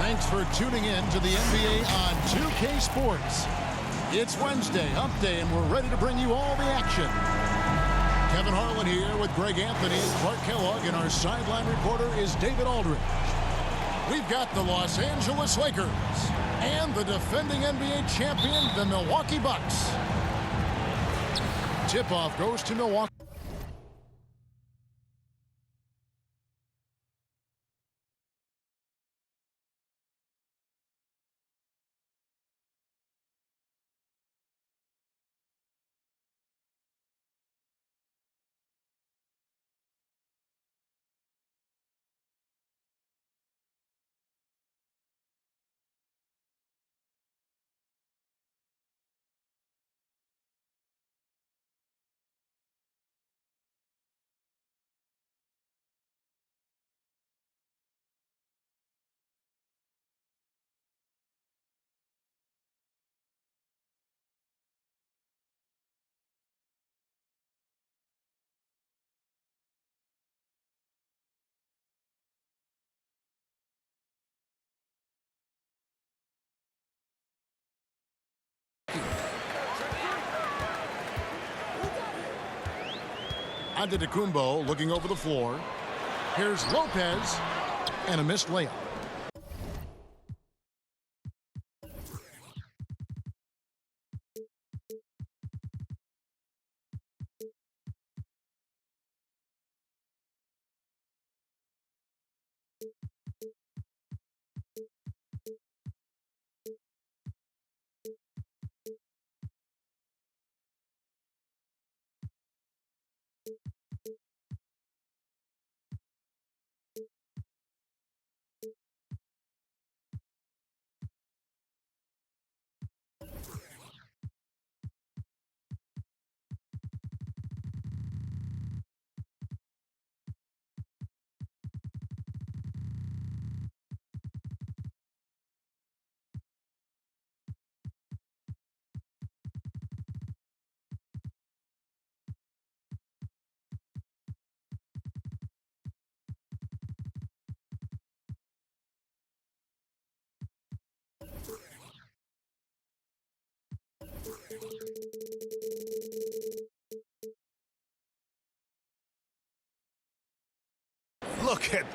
Thanks for tuning in to the NBA on 2K Sports. It's Wednesday, Hump Day, and we're ready to bring you all the action. Kevin Harlan here with Greg Anthony and Clark Kellogg, and our sideline reporter is David Aldridge. We've got the Los Angeles Lakers and the defending NBA champion, the Milwaukee Bucks. Tip-off goes to Milwaukee. Antetokounmpo looking over the floor. Here's Lopez, and a missed layup.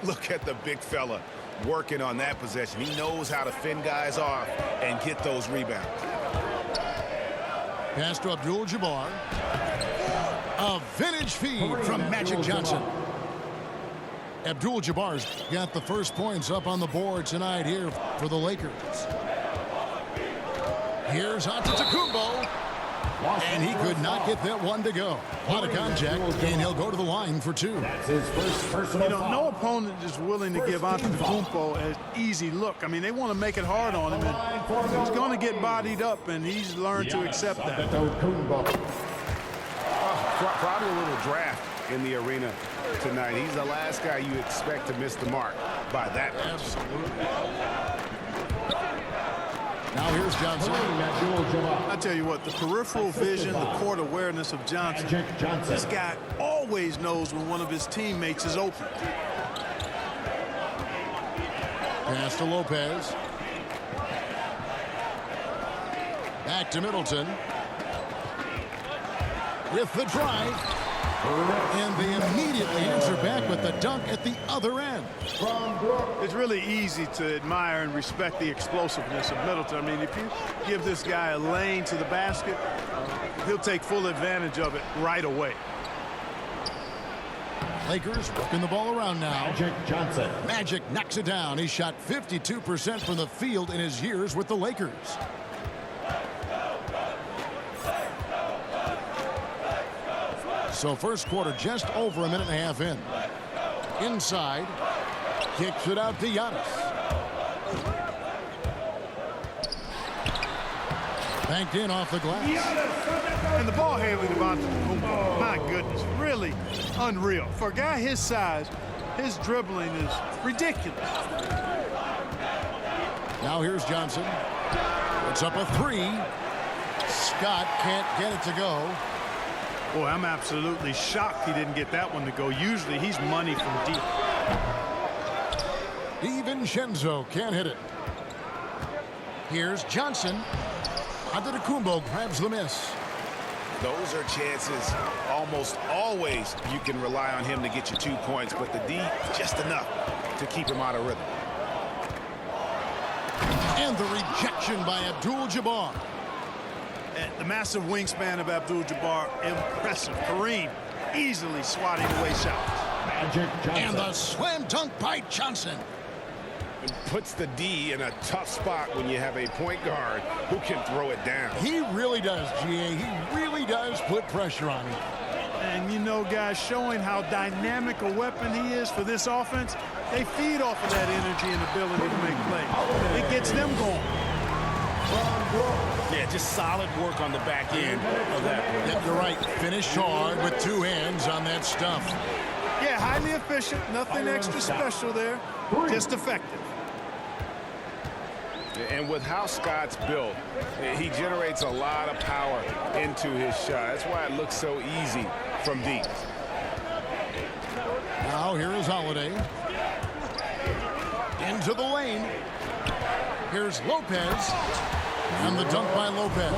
Look at the big fella working on that possession. He knows how to fend guys off and get those rebounds. Pass to Abdul-Jabbar. A vintage feed from Magic Johnson. Abdul-Jabbar's got the first points up on the board tonight here for the Lakers. Here's Antetokounmpo. And he could not get that one to go. A lot of contact, and he'll go to the line for two. That's his first personal foul. No opponent is willing to give Antetokounmpo an easy look. I mean, they want to make it hard on him, and he's going to get bodied up, and he's learned to accept that. Probably a little draft in the arena tonight. He's the last guy you expect to miss the mark by that much. Absolutely. Now here's Johnson. I tell you what, the peripheral vision, the court awareness of Johnson. This guy always knows when one of his teammates is open. Pass to Lopez. Back to Middleton. With the drive. And they immediately answer back with the dunk at the other end. It's really easy to admire and respect the explosiveness of Middleton. I mean, if you give this guy a lane to the basket, he'll take full advantage of it right away. Lakers working the ball around now. Magic Johnson. Magic knocks it down. He shot 52% from the field in his years with the Lakers. So first quarter just over a minute and a half in. Inside. Kicks it out to Giannis. Banked in off the glass. And the ball handling of Antetokounmpo, my goodness, really unreal. For a guy his size, his dribbling is ridiculous. Now here's Johnson. It's up a three. Scott can't get it to go. Boy, I'm absolutely shocked he didn't get that one to go. Usually he's money from deep. DiVincenzo can't hit it. Here's Johnson. Antetokounmpo grabs the miss. Those are chances almost always you can rely on him to get you 2 points, but the D, just enough to keep him out of rhythm. And the rejection by Abdul-Jabbar. And the massive wingspan of Abdul-Jabbar, impressive. Kareem easily swatting away shots. Magic Johnson. And the slam dunk by Johnson. It puts the D in a tough spot when you have a point guard who can throw it down. He really does, GA. He really does put pressure on him. And you know, guys, showing how dynamic a weapon he is for this offense, they feed off of that energy and ability to make plays. It gets them going. Yeah, just solid work on the back end of that play. Yep, you're right. Finished hard with 2 hands on that stuff. Yeah, highly efficient. Nothing extra special there. Just effective. And with how Scott's built, he generates a lot of power into his shot. That's why it looks so easy from deep. Now here is Holiday. Into the lane. Here's Lopez. And the dunk by Lopez.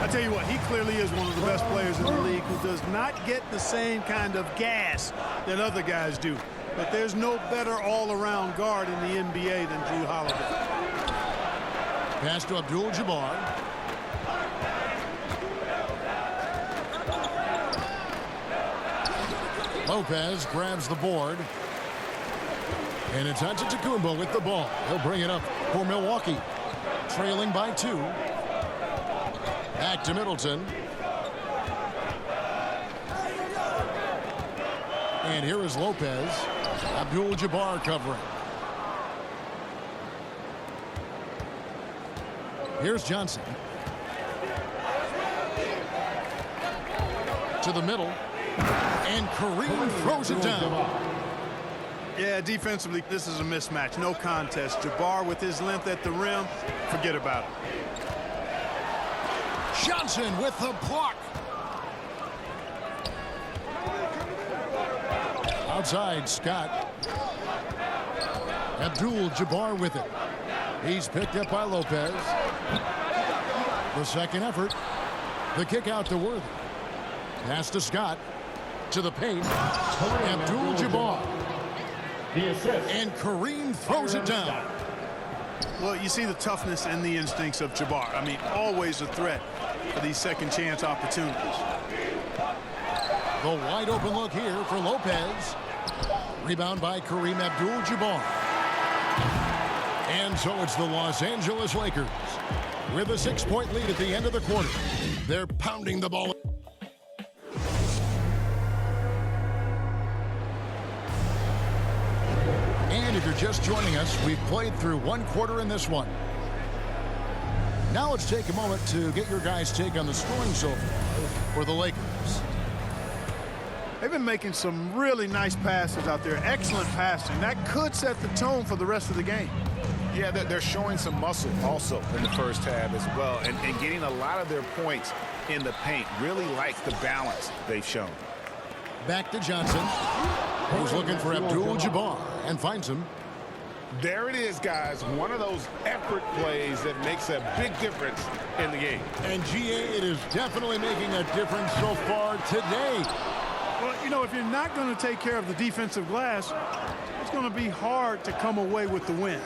I tell you what, he clearly is one of the best players in the league who does not get the same kind of gas that other guys do. But there's no better all-around guard in the NBA than Jrue Holiday. Pass to Abdul-Jabbar. Lopez grabs the board. And it's Antetokounmpo with the ball. He'll bring it up for Milwaukee. Trailing by 2. Back to Middleton. And here is Lopez. Abdul-Jabbar covering. Here's Johnson. To the middle. And Kareem throws it down. Yeah, defensively, this is a mismatch. No contest. Jabbar with his length at the rim, forget about it. Johnson with the block. Outside, Scott. Abdul-Jabbar with it. He's picked up by Lopez. The second effort. The kick out to Worthy. Pass to Scott. To the paint. Abdul-Jabbar. And Kareem throws it down. Well, you see the toughness and the instincts of Jabbar. I mean, always a threat for these second chance opportunities. The wide open look here for Lopez. Rebound by Kareem Abdul-Jabbar. And so it's the Los Angeles Lakers with a 6-point lead at the end of the quarter. They're pounding the ball. And if you're just joining us, we've played through 1 quarter in this one. Now let's take a moment to get your guys' take on the scoring so far for the Lakers. They've been making some really nice passes out there. Excellent passing. That could set the tone for the rest of the game. Yeah, they're showing some muscle also in the first half as well, and getting a lot of their points in the paint. Really like the balance they've shown. Back to Johnson, who's looking for Abdul-Jabbar and finds him. There it is, guys. One of those effort plays that makes a big difference in the game. And GA, it is definitely making a difference so far today. Well, you know, if you're not going to take care of the defensive glass, it's going to be hard to come away with the win.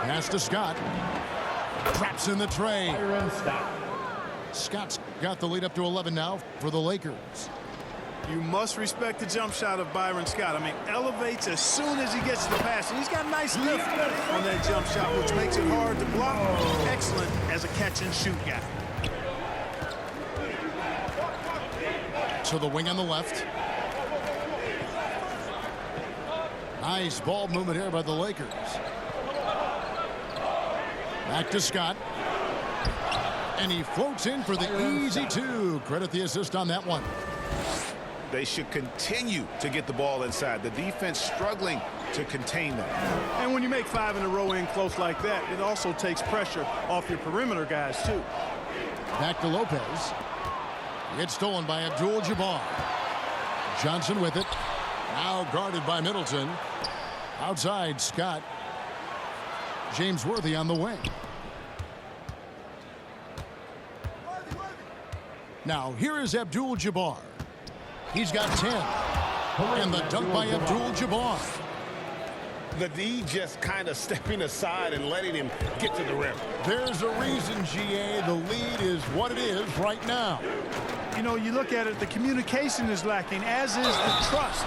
Pass to Scott. Traps in the tray. Scott's got the lead up to 11 now for the Lakers. You must respect the jump shot of Byron Scott. I mean, elevates as soon as he gets the pass. And he's got a nice lift on that jump shot, which makes it hard to block. Excellent as a catch-and-shoot guy. To the wing on the left. Nice ball movement here by the Lakers. Back to Scott. And he floats in for the easy 2. Credit the assist on that one. They should continue to get the ball inside. The defense struggling to contain them. And when you make 5 in a row in close like that, it also takes pressure off your perimeter guys, too. Back to Lopez. It's stolen by Abdul-Jabbar. Johnson with it. Now guarded by Middleton. Outside, Scott. James Worthy on the wing. Now here is Abdul-Jabbar. He's got 10. And the dunk by Abdul-Jabbar. The D just kind of stepping aside and letting him get to the rim. There's a reason, GA. The lead is what it is right now. You know, you look at it, the communication is lacking, as is the trust.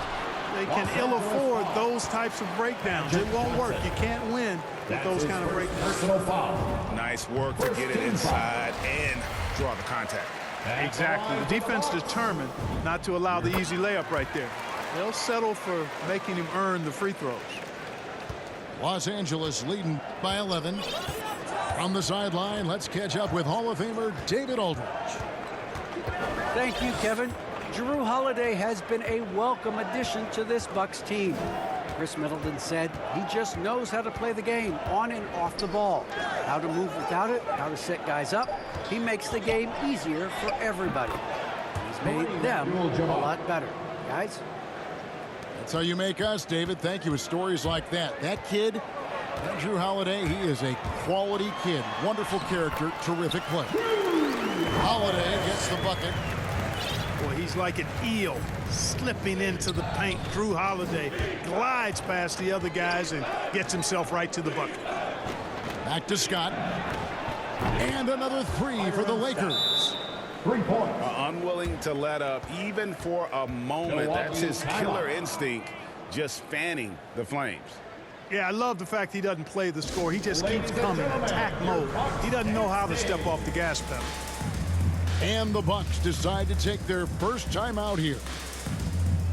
They can ill afford those types of breakdowns. It won't work. You can't win with those kind of breakdowns. Personal foul. Nice work to get it inside and draw the contact. Exactly. The defense determined not to allow the easy layup right there. They'll settle for making him earn the free throws. Los Angeles leading by 11. From the sideline, let's catch up with Hall of Famer David Aldridge. Thank you, Kevin. Jrue Holiday has been a welcome addition to this Bucks team. Chris Middleton said he just knows how to play the game on and off the ball, how to move without it, how to set guys up. He makes the game easier for everybody. He's made them a lot better. Guys? That's how you make us, David. Thank you. With stories like that. That kid, that Jrue Holiday, he is a quality kid. Wonderful character, terrific play. Holiday gets the bucket. Boy, he's like an eel slipping into the paint. Jrue Holiday glides past the other guys and gets himself right to the bucket. Back to Scott. And another three for the Lakers. 3 points. Unwilling to let up even for a moment. That's his killer instinct, just fanning the flames. Yeah, I love the fact he doesn't play the score. He just keeps coming, attack mode. He doesn't know how to step off the gas pedal. And the Bucks decide to take their first time out here.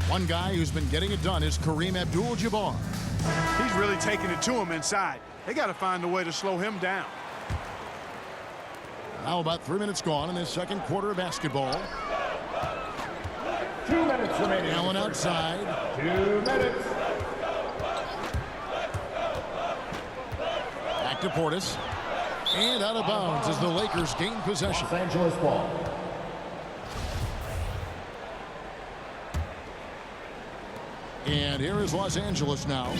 One guy who's been getting it done is Kareem Abdul-Jabbar. He's really taking it to him inside. They got to find a way to slow him down. Now about 3 minutes gone in this second quarter of basketball. 2 minutes remaining. Allen outside. 2 minutes. Back to Portis. And out of bounds as the Lakers gain possession. Los Angeles ball. And here is Los Angeles now.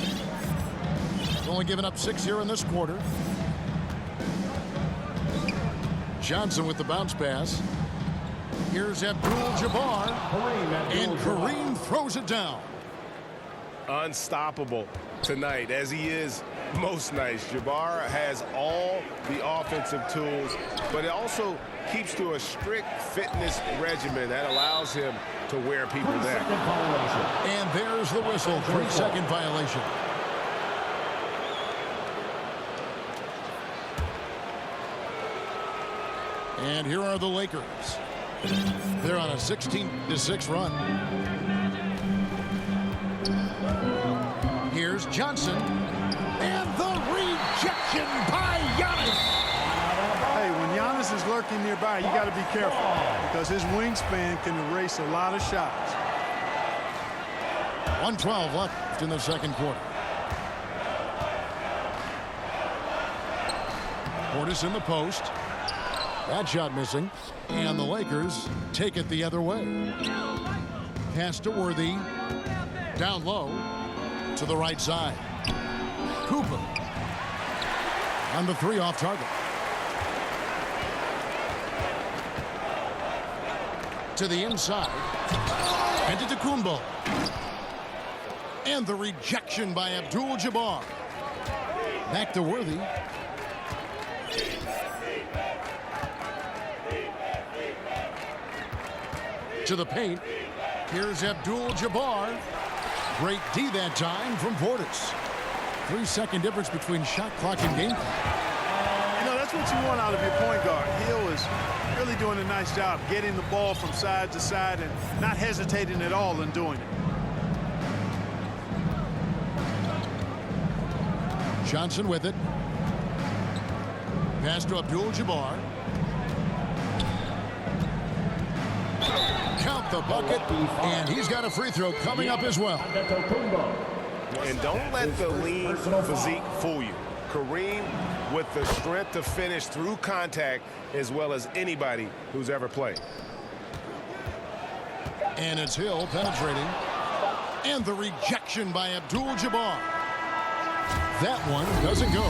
Only giving up 6 here in this quarter. Johnson with the bounce pass. Here's Abdul-Jabbar. And Kareem throws it down. Unstoppable tonight, as he is most nights. Jabbar has all the offensive tools, but it also keeps to a strict fitness regimen that allows him to wear people down. And there's the whistle. 3-second violation. And here are the Lakers. They're on a 16-6 run. Here's Johnson. And the rejection by Giannis. Hey, when Giannis is lurking nearby, you got to be careful because his wingspan can erase a lot of shots. 1:12 left in the second quarter. Portis in the post. That shot missing. And the Lakers take it the other way. Pass to Worthy. Down low to the right side. Cooper. On the three off target. To the inside. And to Kumbo. And the rejection by Abdul-Jabbar. Back to Worthy. To the paint. Here's Abdul-Jabbar. Great D that time from Portis. 3-second difference between shot clock and game clock. You know, that's what you want out of your point guard. Hill is really doing a nice job getting the ball from side to side and not hesitating at all in doing it. Johnson with it. Pass to Abdul-Jabbar. Count the bucket, and he's got a free throw coming up as well. And don't let the lean physique fool you. Kareem with the strength to finish through contact as well as anybody who's ever played. And it's Hill penetrating And the rejection by Abdul-Jabbar. That one doesn't go.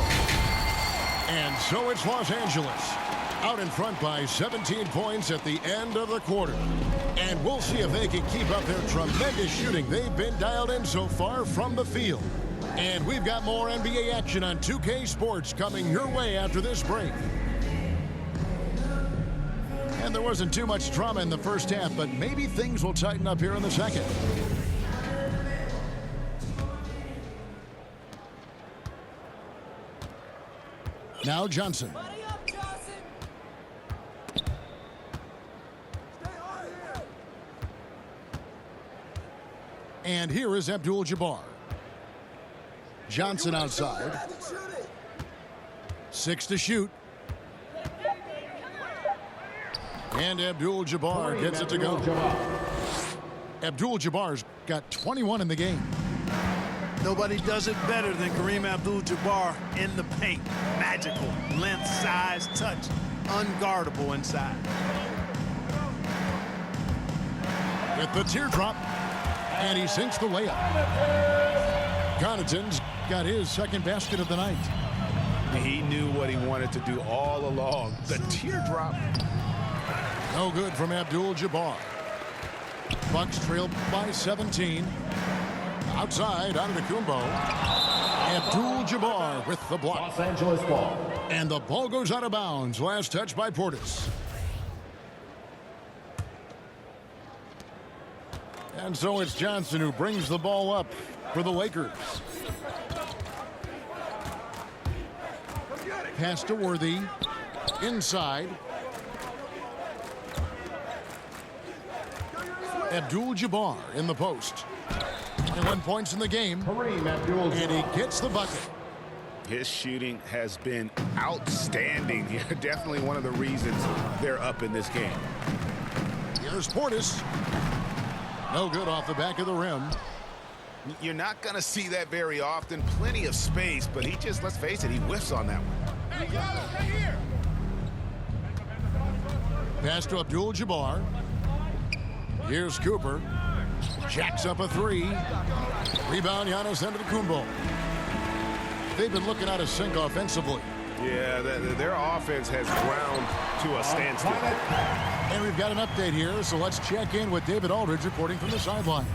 And so it's Los Angeles out in front by 17 points at the end of the quarter. And we'll see if they can keep up their tremendous shooting they've been dialed in so far from the field. And we've got more NBA action on 2K Sports coming your way after this break. And there wasn't too much drama in the first half, but maybe things will tighten up here in the second. Now Johnson. And here is Abdul-Jabbar. Johnson outside. 6 to shoot. And Abdul-Jabbar gets it to go. Abdul-Jabbar's got 21 in the game. Nobody does it better than Kareem Abdul-Jabbar in the paint. Magical. Length, size, touch. Unguardable inside. With the teardrop. And he sinks the layup. Connaughton's got his second basket of the night. He knew what he wanted to do all along. The teardrop. No good from Abdul-Jabbar. Bucks trail by 17. Outside, Antetokounmpo. Abdul-Jabbar with the block. Los Angeles ball. And the ball goes out of bounds. Last touch by Portis. And so it's Johnson who brings the ball up for the Lakers. Pass to Worthy. Inside. Abdul-Jabbar in the post. 21 points in the game. Kareem Abdul-Jabbar. And he gets the bucket. His shooting has been outstanding. Definitely one of the reasons they're up in this game. Here's Portis. No good off the back of the rim. You're not going to see that very often. Plenty of space, but he just, let's face it, he whiffs on that one. Hey, y'all, stay here. Pass to Abdul-Jabbar. Here's Cooper. Jacks up a 3. Rebound, Giannis Antetokounmpo. They've been looking out of sync offensively. Yeah, their offense has ground to a standstill. And we've got an update here, so let's check in with David Aldridge reporting from the sideline.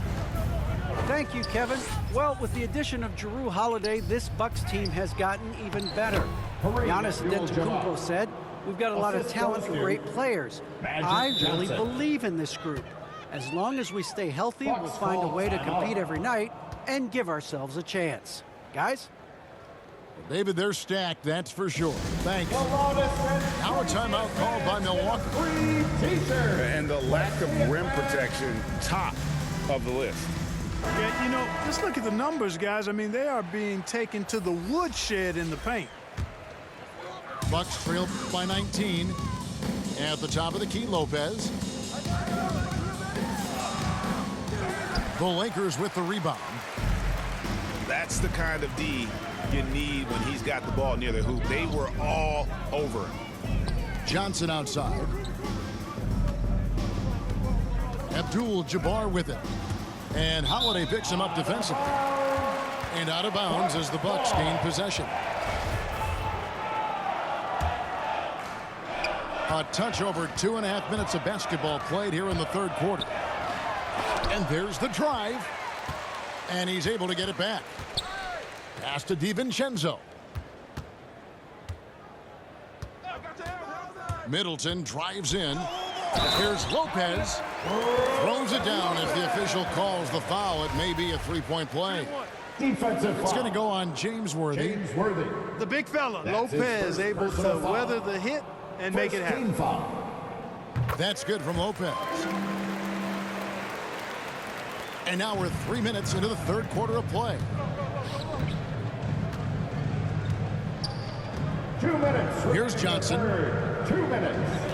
Thank you, Kevin. Well, with the addition of Jrue Holiday, this Bucks team has gotten even better. Giannis Antetokounmpo said, "We've got a lot of talent and great players. I really believe in this group. As long as we stay healthy, we'll find a way to compete every night and give ourselves a chance." Guys? David, they're stacked, that's for sure. Thanks. Now a timeout called by Milwaukee. And the lack of rim protection, top of the list. Yeah, you know, just look at the numbers, guys. I mean, they are being taken to the woodshed in the paint. Bucks trail by 19. At the top of the key, Lopez. The Lakers with the rebound. That's the kind of D you need when he's got the ball near the hoop. They were all over him. Johnson outside. Abdul-Jabbar with it. And Holiday picks him up defensively. And out of bounds as the Bucks gain possession. A touch over 2.5 minutes of basketball played here in the third quarter. And there's the drive. And he's able to get it back. Pass to DiVincenzo. Middleton drives in. Here's Lopez. Throws it down. If the official calls the foul, it may be a three-point play. Defensive foul. It's going to go on James Worthy. James Worthy. The big fella, That's his Lopez, first able to personal foul. weather the hit and make it First happen. team foul. That's good from Lopez. And now we're 3 minutes into the third quarter of play. 2 minutes. Here's Johnson. 2 minutes.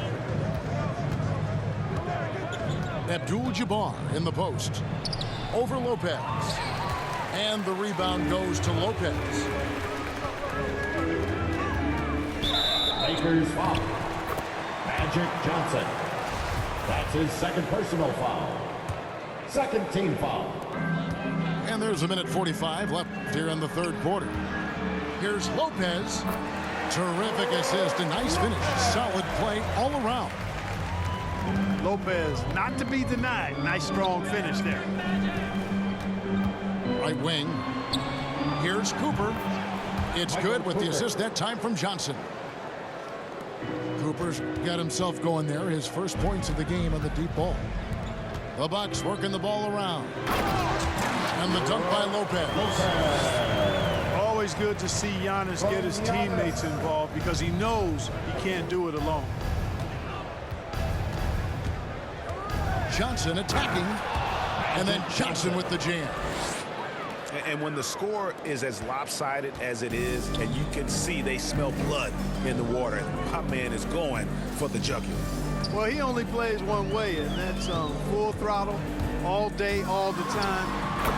Abdul-Jabbar in the post. Over Lopez. And the rebound goes to Lopez. Lakers foul. Magic Johnson. That's his second personal foul. Second team foul. And there's a minute 45 left here in the third quarter. Here's Lopez. Terrific assist, a nice finish. Solid play all around. Lopez, not to be denied. Nice, strong finish there. Right wing. Here's Cooper. It's good with the assist that time from Johnson. Cooper's got himself going there. His first points of the game on the deep ball. The Bucks working the ball around. And the dunk by Lopez. Always good to see Giannis get his teammates involved because he knows he can't do it alone. Johnson attacking. And then Johnson with the jam. And when the score is as lopsided as it is, and you can see they smell blood in the water, my man is going for the jugular. Well, he only plays one way, and that's full throttle, all day, all the time,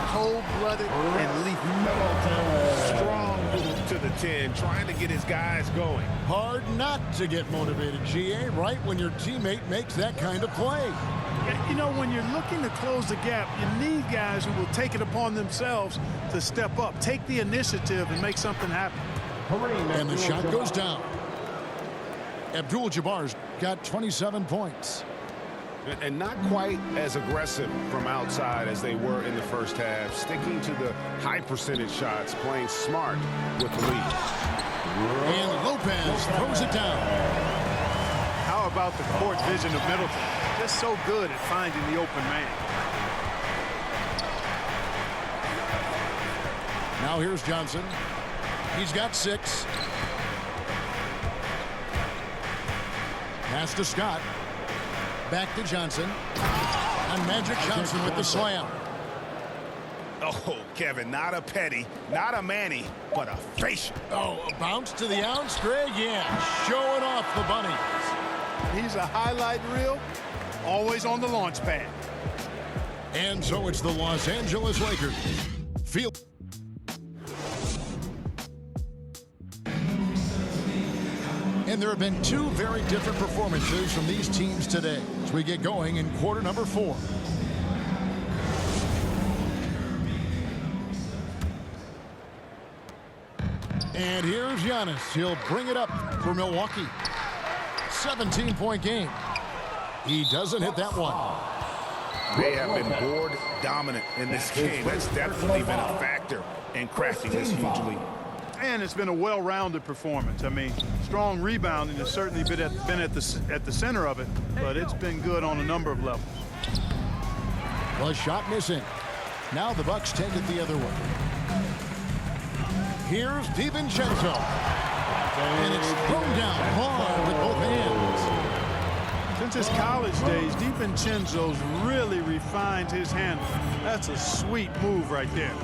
cold-blooded and lethal. Strong to the 10, trying to get his guys going. Hard not to get motivated, GA, right when your teammate makes that kind of play. You know, when you're looking to close the gap, you need guys who will take it upon themselves to step up, take the initiative, and make something happen. And the shot goes down. Abdul-Jabbar's got 27 points. And not quite as aggressive from outside as they were in the first half, sticking to the high percentage shots, playing smart with the lead. And Lopez throws it down. How about the court vision of Middleton? Just so good at finding the open man. Now here's Johnson. He's got 6. Pass to Scott. Back to Johnson. And Magic Johnson with the slam. Oh, Kevin, not a petty, not a Manny, but a facial. Oh, a bounce to the ounce, Greg. Yeah, showing off the bunnies. He's a highlight reel, always on the launch pad. And so it's the Los Angeles Lakers. Field. And there have been 2 very different performances from these teams today as we get going in quarter number 4. And here's Giannis. He'll bring it up for Milwaukee. 17-point game. He doesn't hit that one. They have been board dominant in this game. That's definitely been a factor in crafting this huge lead. And it's been a well-rounded performance. I mean, strong rebounding has certainly been at the center of it, but it's been good on a number of levels. Well, shot missing. Now the Bucks take it the other way. Here's DiVincenzo. And it's thrown down hard with both hands. Since his college days, DiVincenzo's really refined his handle. That's a sweet move right there.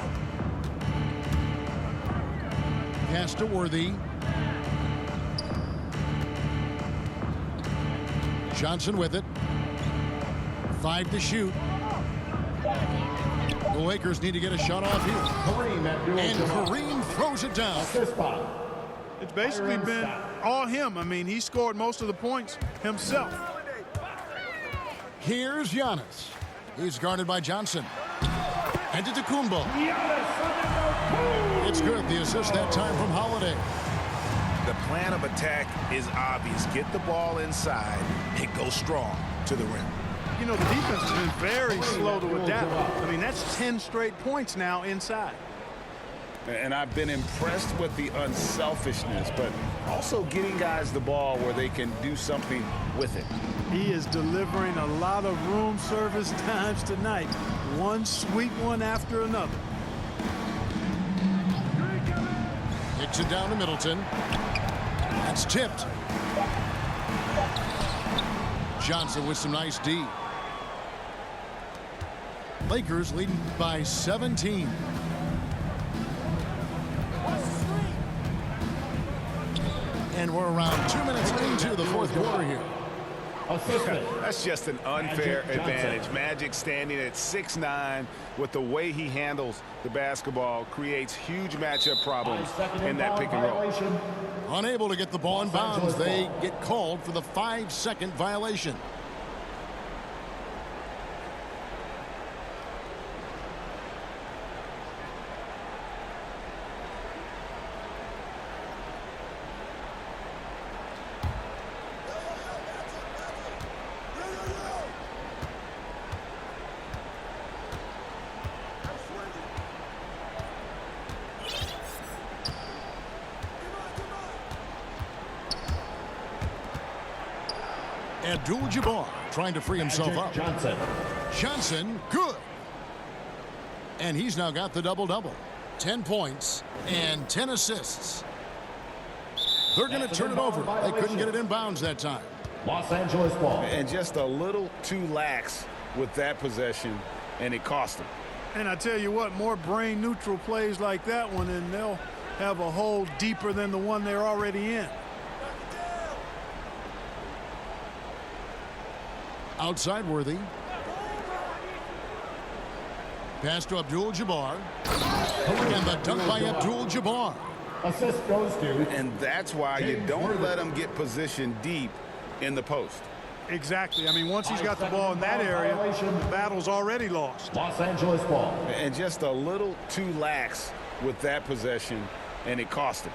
Pass to Worthy. Johnson with it. 5 to shoot. The Lakers need to get a shot off here. And Kareem throws it down. It's basically been all him. I mean, he scored most of the points himself. Here's Giannis. He's guarded by Johnson. And to Tacumbo. It's good. The assist that time from Holiday. The plan of attack is obvious. Get the ball inside and go strong to the rim. You know, the defense has been very slow to adapt. I mean, that's 10 straight points now inside. And I've been impressed with the unselfishness, but also getting guys the ball where they can do something with it. He is delivering a lot of room service times tonight. One sweet one after another. Kicks it down to Middleton. That's tipped. Johnson with some nice D. Lakers leading by 17. And we're around 2 minutes into the fourth quarter here. That's just an unfair advantage. Magic standing at 6'9", with the way he handles the basketball, creates huge matchup problems in that pick and roll. Unable to get the ball in bounds. They get called for the 5-second violation. Abdul-Jabbar trying to free himself up. Johnson. Johnson, good. And he's now got the double-double. 10 points and 10 assists. They're going to turn it over. They couldn't get it in bounds that time. Los Angeles ball. And just a little too lax with that possession, and it cost them. And I tell you what, more brain neutral plays like that one, and they'll have a hole deeper than the one they're already in. Outside Worthy. Pass to Abdul-Jabbar. And the dunk by Abdul-Jabbar. Assist goes to. And that's why you don't let him get positioned deep in the post. Exactly. I mean, once he's got the ball in that area, the battle's already lost. Los Angeles ball. And just a little too lax with that possession, and it cost him.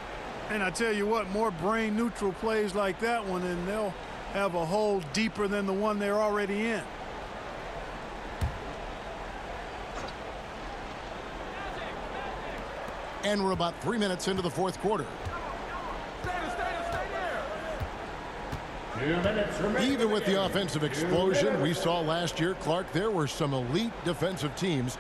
And I tell you what, more brain neutral plays like that one, and they'll have a hole deeper than the one they're already in. And we're about 3 minutes into the fourth quarter. 2 minutes remaining. Even with the offensive explosion we saw last year, Clark, there were some elite defensive teams.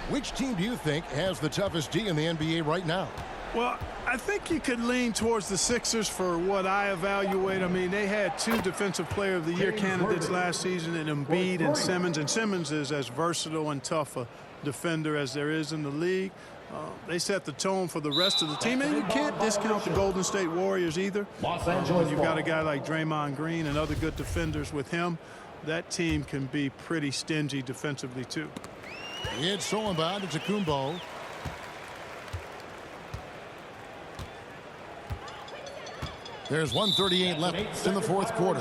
Which team do you think has the toughest D in the NBA right now? Well, I think you could lean towards the Sixers for what I evaluate. I mean, they had 2 Defensive Player of the Year candidates last season in Embiid and Simmons. And Simmons is as versatile and tough a defender as there is in the league. They set the tone for the rest of the team, and you can't discount the Golden State Warriors either. Los Angeles You've got a guy like Draymond Green and other good defenders with him. That team can be pretty stingy defensively too. It's Solomon to Kumbo. There's 1:38 left in the fourth quarter.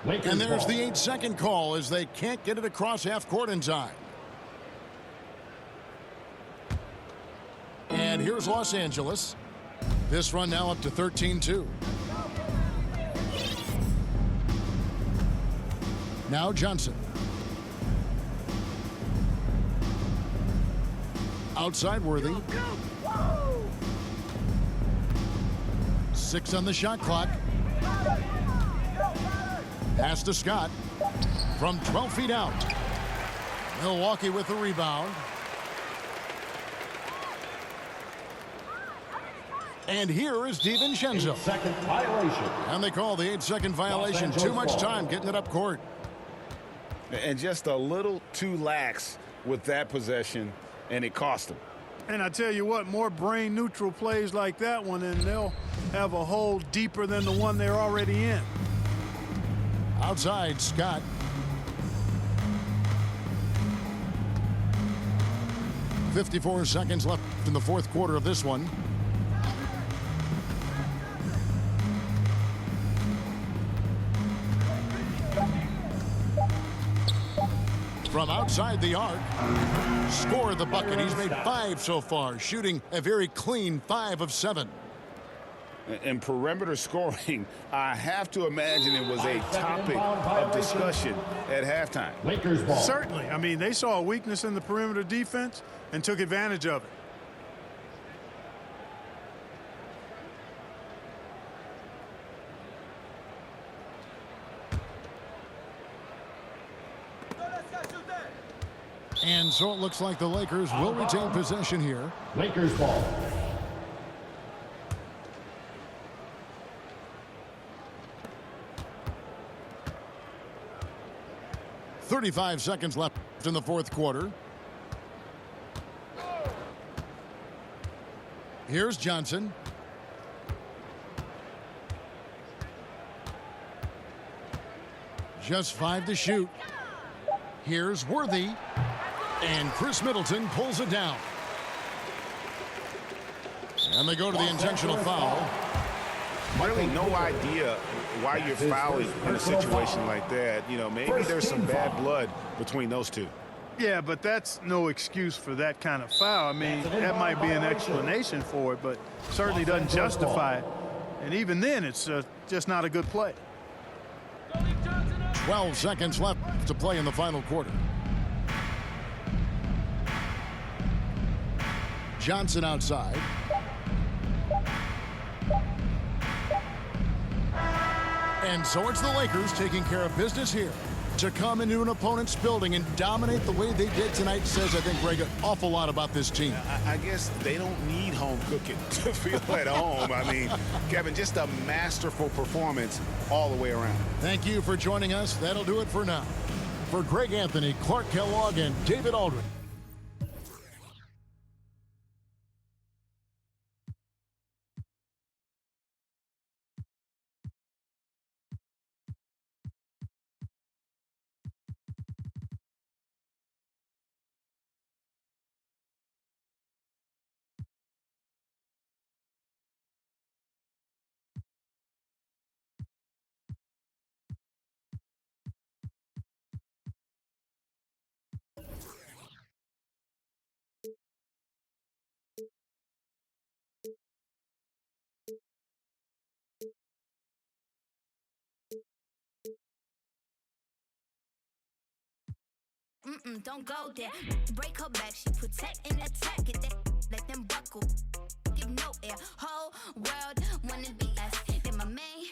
And there's the 8-second call as they can't get it across half court in time. And here's Los Angeles. This run now up to 13-2. Now Johnson. Outside Worthy. 6 on the shot clock. Pass to Scott. From 12 feet out. Milwaukee with the rebound. And here is DiVincenzo. 8-second violation. And they call the 8-second violation. Too much time getting it up court. And just a little too lax with that possession, and it cost them. And I tell you what, more brain neutral plays like that one, and they'll have a hole deeper than the one they're already in. Outside, Scott. .54 seconds left in the fourth quarter of this one. From outside the arc, scored the bucket. He's made 5 so far, shooting a very clean 5 of 7. And perimeter scoring, I have to imagine it was a topic of discussion at halftime. Lakers ball. Certainly. I mean, they saw a weakness in the perimeter defense and took advantage of it. And so it looks like the Lakers will retain possession here. Lakers ball. .35 seconds left in the fourth quarter. Here's Johnson. Just 5 to shoot. Here's Worthy. And Chris Middleton pulls it down. And they go to the intentional foul. Really no idea why you're fouling in a situation like that. You know, maybe there's some bad blood between those two. Yeah, but that's no excuse for that kind of foul. I mean, that might be an explanation for it, but certainly doesn't justify it. And even then, it's just not a good play. 12 seconds left to play in the final quarter. Johnson outside. And so it's the Lakers taking care of business here. To come into an opponent's building and dominate the way they did tonight says, I think, Greg, an awful lot about this team. I guess they don't need home cooking to feel at home. I mean, Kevin, just a masterful performance all the way around. Thank you for joining us. That'll do it for now. For Greg Anthony, Clark Kellogg, and David Aldridge. Don't go there. Break her back. She protect and attack. Get that. Let them buckle. Give no air. Whole world wanna be us. Then my main